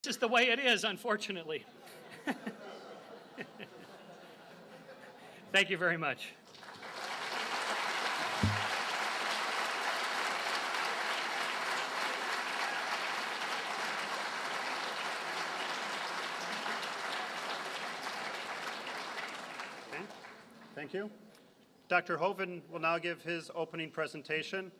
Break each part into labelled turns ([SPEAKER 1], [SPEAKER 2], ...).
[SPEAKER 1] This is the way it is, unfortunately. Thank you very much.
[SPEAKER 2] Okay. Thank you. Dr. Hoven will now give his opening presentation,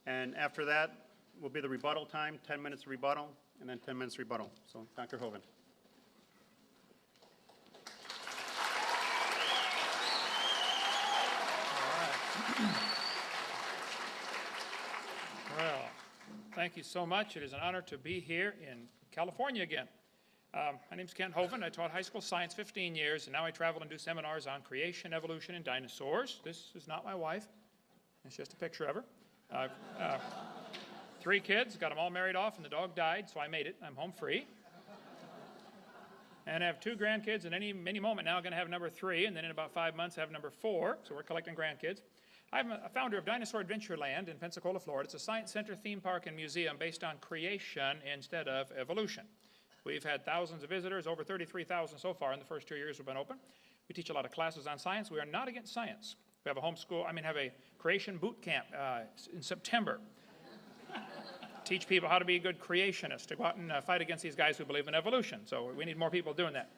[SPEAKER 2] and after that will be the rebuttal time, 10 minutes rebuttal, and then 10 minutes rebuttal. So, Dr. Hoven.
[SPEAKER 3] Well, thank you so much. It is an honor to be here in California again. My name is Kent Hoven. I taught high school science 15 years, and now I travel and do seminars on creation, evolution, and dinosaurs. This is not my wife. It's just a picture of her. I've 3 kids, got them all married off, and the dog died, so I made it. I'm home free. And I have 2 grandkids, and any moment now I'm going to have number 3, and then in about 5 months I have number 4, so we're collecting grandkids. I'm a founder of Dinosaur Adventureland in Pensacola, Florida. It's a science center, theme park, and museum based on creation instead of evolution. We've had thousands of visitors, over 33,000 so far in the first 2 years we've been open. We teach a lot of classes on science. We are not against science. We have have a creation boot camp in September. Teach people how to be a good creationist, to go out and fight against these guys who believe in evolution. So we need more people doing that.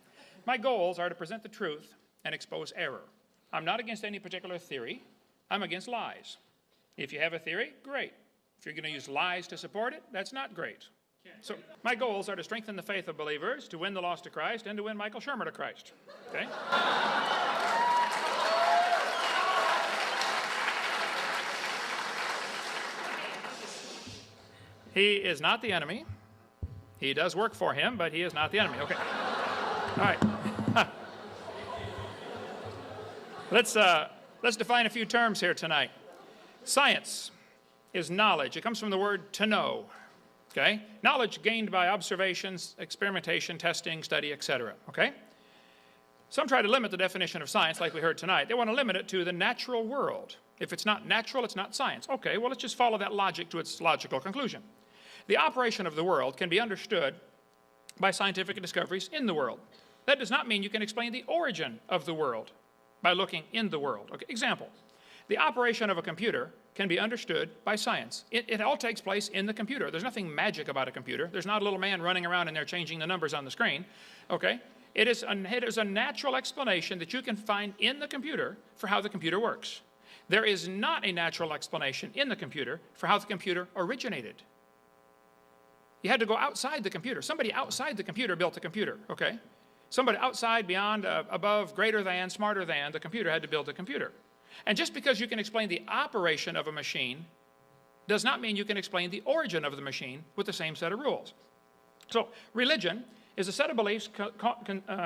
[SPEAKER 3] My goals are to present the truth and expose error. I'm not against any particular theory. I'm against lies. If you have a theory, great. If you're going to use lies to support it, that's not great. So my goals are to strengthen the faith of believers, to win the lost to Christ, and to win Michael Shermer to Christ. Okay? He is not the enemy. He does work for him, but he is not the enemy. Okay. All right. Let's define a few terms here tonight. Science is knowledge. It comes from the word to know. Okay? Knowledge gained by observations, experimentation, testing, study, etc. Okay? Some try to limit the definition of science like we heard tonight. They want to limit it to the natural world. If it's not natural, it's not science. Okay, well, let's just follow that logic to its logical conclusion. The operation of the world can be understood by scientific discoveries in the world. That does not mean you can explain the origin of the world by looking in the world. Okay, example, the operation of a computer can be understood by science. It all takes place in the computer. There's nothing magic about a computer. There's not a little man running around in there changing the numbers on the screen. Okay? It is a natural explanation that you can find in the computer for how the computer works. There is not a natural explanation in the computer for how the computer originated. You had to go outside the computer. Somebody outside the computer built the computer, okay? Somebody outside, beyond, above, greater than, smarter than the computer had to build the computer. And just because you can explain the operation of a machine does not mean you can explain the origin of the machine with the same set of rules. So religion is a set of beliefs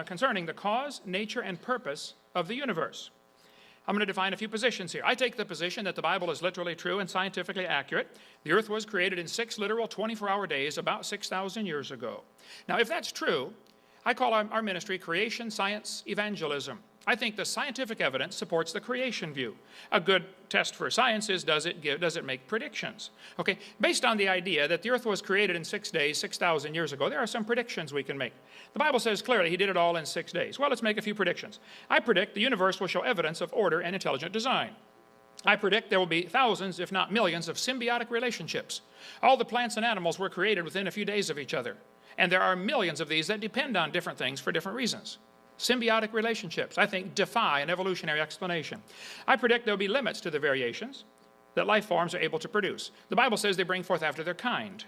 [SPEAKER 3] concerning the cause, nature, and purpose of the universe. I'm going to define a few positions here. I take the position that the Bible is literally true and scientifically accurate. The earth was created in 6 literal 24-hour days about 6,000 years ago. Now, if that's true, I call our ministry Creation Science Evangelism. I think the scientific evidence supports the creation view. A good test for science is, does it make predictions? Okay, based on the idea that the earth was created in 6 days, 6,000 years ago, there are some predictions we can make. The Bible says clearly he did it all in 6 days. Well, let's make a few predictions. I predict the universe will show evidence of order and intelligent design. I predict there will be thousands, if not millions, of symbiotic relationships. All the plants and animals were created within a few days of each other. And there are millions of these that depend on different things for different reasons. Symbiotic relationships, I think, defy an evolutionary explanation. I predict there will be limits to the variations that life forms are able to produce. The Bible says they bring forth after their kind.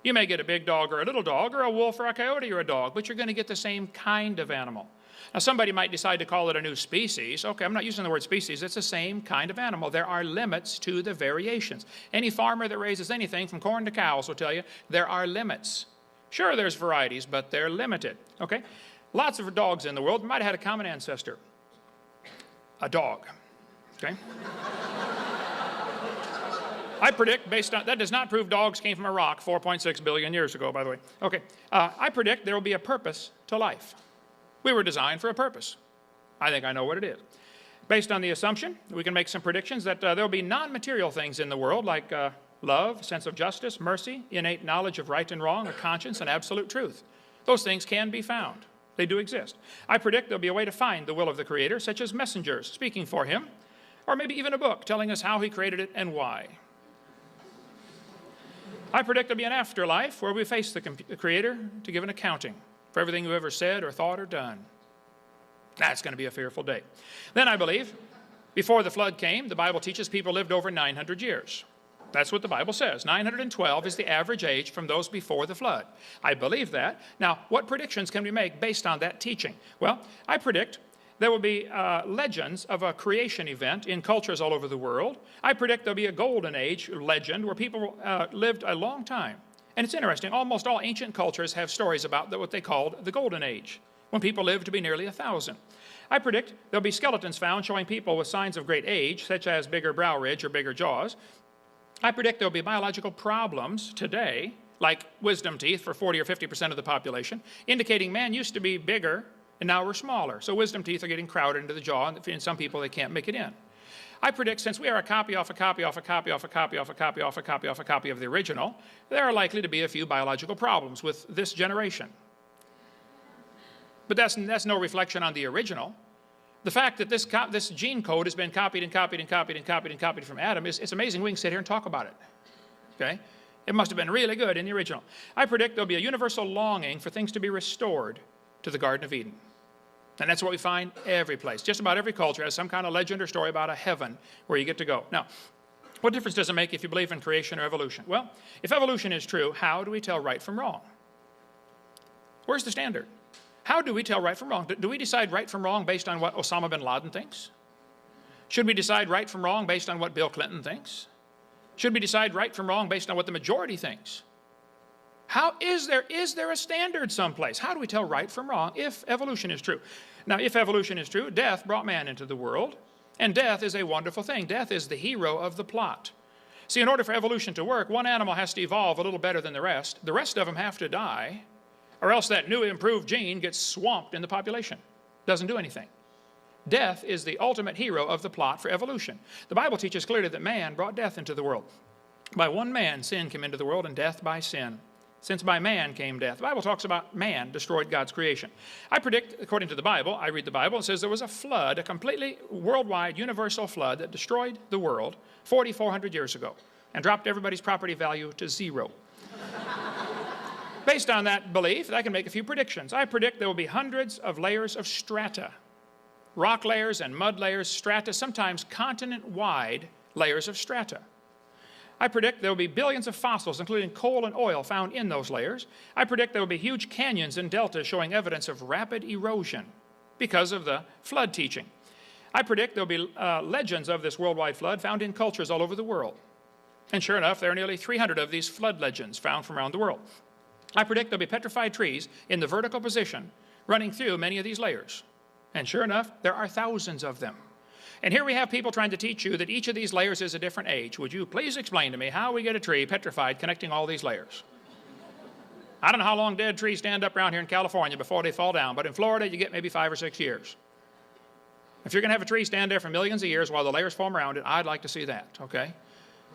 [SPEAKER 3] You may get a big dog or a little dog, or a wolf or a coyote or a dog, but you're going to get the same kind of animal. Now, somebody might decide to call it a new species. Okay, I'm not using the word species. It's the same kind of animal. There are limits to the variations. Any farmer that raises anything from corn to cows will tell you there are limits. Sure, there's varieties, but they're limited. Okay? Lots of dogs in the world might have had a common ancestor. A dog. Okay? I predict, based on, that does not prove dogs came from a rock 4.6 billion years ago, by the way. Okay. I predict there will be a purpose to life. We were designed for a purpose. I think I know what it is. Based on the assumption, we can make some predictions that there will be non-material things in the world like love, sense of justice, mercy, innate knowledge of right and wrong, a conscience, and absolute truth. Those things can be found. They do exist. I predict there'll be a way to find the will of the Creator, such as messengers speaking for him, or maybe even a book telling us how he created it and why. I predict there'll be an afterlife where we face the Creator to give an accounting for everything we've ever said or thought or done. That's going to be a fearful day. Then I believe, before the flood came, the Bible teaches people lived over 900 years. That's what the Bible says. 912 is the average age from those before the flood. I believe that. Now, what predictions can we make based on that teaching? Well, I predict there will be legends of a creation event in cultures all over the world. I predict there'll be a golden age legend where people lived a long time. And it's interesting, almost all ancient cultures have stories about what they called the golden age, when people lived to be nearly 1,000. I predict there'll be skeletons found showing people with signs of great age, such as bigger brow ridge or bigger jaws. I predict there'll be biological problems today, like wisdom teeth for 40 or 50% of the population, indicating man used to be bigger and now we're smaller. So wisdom teeth are getting crowded into the jaw, and in some people they can't make it in. I predict since we are a copy off a copy off a copy off a copy off a copy off a copy off a copy of the original, there are likely to be a few biological problems with this generation. But that's no reflection on the original. The fact that this gene code has been copied and copied and copied and copied and copied from Adam, it's amazing we can sit here and talk about it. Okay? It must have been really good in the original. I predict there'll be a universal longing for things to be restored to the Garden of Eden. And that's what we find every place. Just about every culture has some kind of legend or story about a heaven where you get to go. Now, what difference does it make if you believe in creation or evolution? Well, if evolution is true, how do we tell right from wrong? Where's the standard? How do we tell right from wrong? Do we decide right from wrong based on what Osama bin Laden thinks? Should we decide right from wrong based on what Bill Clinton thinks? Should we decide right from wrong based on what the majority thinks? Is there a standard someplace? How do we tell right from wrong if evolution is true? Now, if evolution is true, death brought man into the world, and death is a wonderful thing. Death is the hero of the plot. See, in order for evolution to work, one animal has to evolve a little better than the rest. The rest of them have to die, or else that new improved gene gets swamped in the population. Doesn't do anything. Death is the ultimate hero of the plot for evolution. The Bible teaches clearly that man brought death into the world. By one man, sin came into the world, and death by sin. Since by man came death. The Bible talks about man destroyed God's creation. I predict, according to the Bible, I read the Bible, it says there was a flood, a completely worldwide, universal flood that destroyed the world 4,400 years ago and dropped everybody's property value to zero. Based on that belief, I can make a few predictions. I predict there will be hundreds of layers of strata, rock layers and mud layers, strata, sometimes continent-wide layers of strata. I predict there will be billions of fossils, including coal and oil, found in those layers. I predict there will be huge canyons and deltas showing evidence of rapid erosion because of the flood teaching. I predict there will be legends of this worldwide flood found in cultures all over the world. And sure enough, there are nearly 300 of these flood legends found from around the world. I predict there will be petrified trees in the vertical position running through many of these layers. And sure enough, there are thousands of them. And here we have people trying to teach you that each of these layers is a different age. Would you please explain to me how we get a tree petrified connecting all these layers? I don't know how long dead trees stand up around here in California before they fall down, but in Florida you get maybe 5 or 6 years. If you're going to have a tree stand there for millions of years while the layers form around it, I'd like to see that, okay?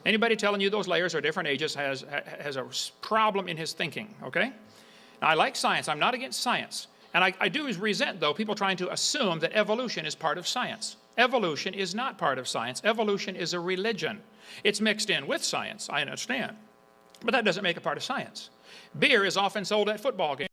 [SPEAKER 3] Anybody telling you those layers are different ages has a problem in his thinking, okay? Now, I like science. I'm not against science. And I do resent, though, people trying to assume that evolution is part of science. Evolution is not part of science. Evolution is a religion. It's mixed in with science, I understand. But that doesn't make it part of science. Beer is often sold at football games.